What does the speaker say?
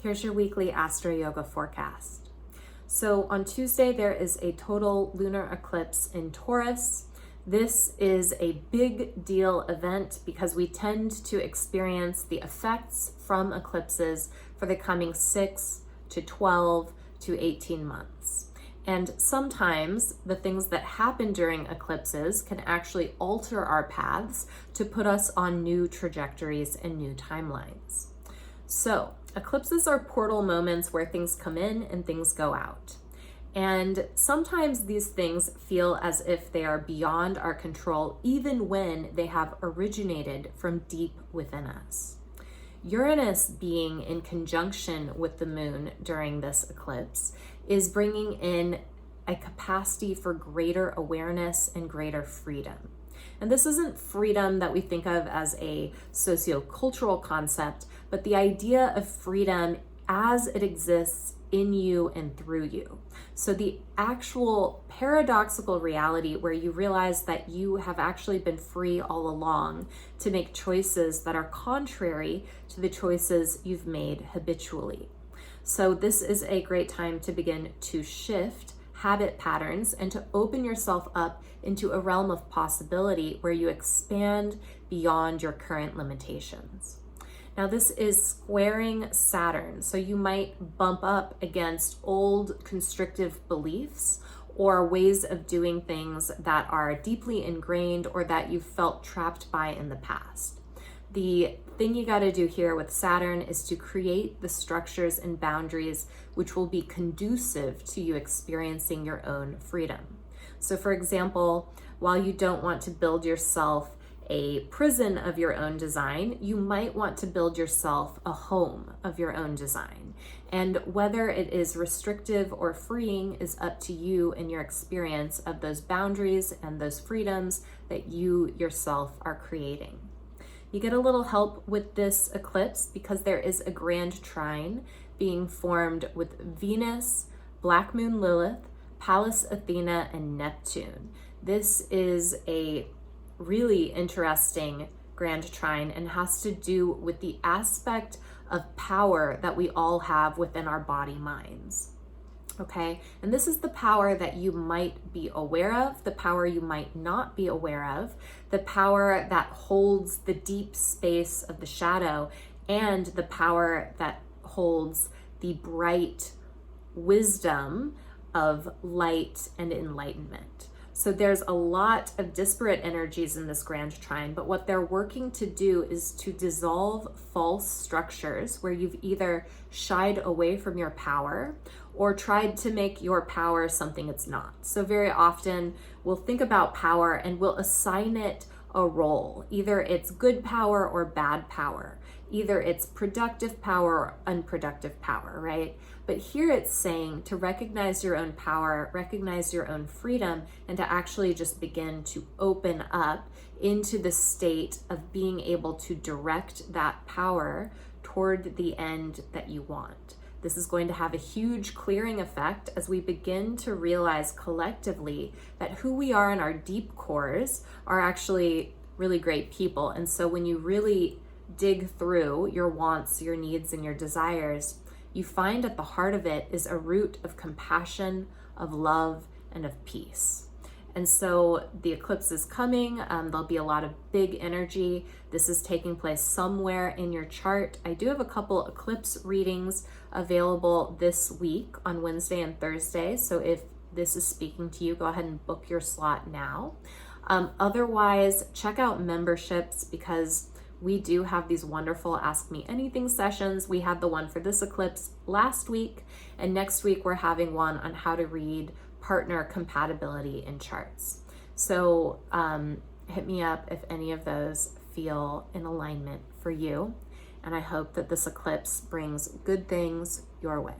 Here's your weekly AstroYoga forecast. So on Tuesday, there is a total lunar eclipse in Taurus. This is a big deal event because we tend to experience the effects from eclipses for the coming 6 to 12 to 18 months. And sometimes the things that happen during eclipses can actually alter our paths to put us on new trajectories and new timelines. So eclipses are portal moments where things come in and things go out. And sometimes these things feel as if they are beyond our control, even when they have originated from deep within us. Uranus being in conjunction with the moon during this eclipse is bringing in a capacity for greater awareness and greater freedom. And this isn't freedom that we think of as a sociocultural concept, but the idea of freedom as it exists in you and through you. So the actual paradoxical reality where you realize that you have actually been free all along to make choices that are contrary to the choices you've made habitually. So this is a great time to begin to shift habit patterns and to open yourself up into a realm of possibility where you expand beyond your current limitations. Now this is squaring Saturn, so you might bump up against old constrictive beliefs or ways of doing things that are deeply ingrained or that you felt trapped by in the past. The thing you got to do here with Saturn is to create the structures and boundaries which will be conducive to you experiencing your own freedom. So for example, while you don't want to build yourself a prison of your own design, you might want to build yourself a home of your own design. And whether it is restrictive or freeing is up to you and your experience of those boundaries and those freedoms that you yourself are creating. You get a little help with this eclipse because there is a grand trine being formed with Venus, Black Moon Lilith, Pallas Athena, and Neptune. This is a really interesting grand trine and has to do with the aspect of power that we all have within our body minds. Okay, and this is the power that you might be aware of, the power you might not be aware of, the power that holds the deep space of the shadow, and the power that holds the bright wisdom of light and enlightenment. So there's a lot of disparate energies in this grand trine, but what they're working to do is to dissolve false structures where you've either shied away from your power or tried to make your power something it's not. So very often we'll think about power and we'll assign it a role. Either it's good power or bad power. Either it's productive power or unproductive power, right? But here it's saying to recognize your own power, recognize your own freedom, and to actually just begin to open up into the state of being able to direct that power toward the end that you want. This is going to have a huge clearing effect as we begin to realize collectively that who we are in our deep cores are actually really great people. And so when you really dig through your wants, your needs, and your desires, you find at the heart of it is a root of compassion, of love, and of peace. And so the eclipse is coming. There'll be a lot of big energy. This is taking place somewhere in your chart. I do have a couple eclipse readings available this week on Wednesday and Thursday. So if this is speaking to you, go ahead and book your slot now. Otherwise, check out memberships because we do have these wonderful Ask Me Anything sessions. We had the one for this eclipse last week, and next week we're having one on how to read partner compatibility in charts. So hit me up if any of those feel in alignment for you. And I hope that this eclipse brings good things your way.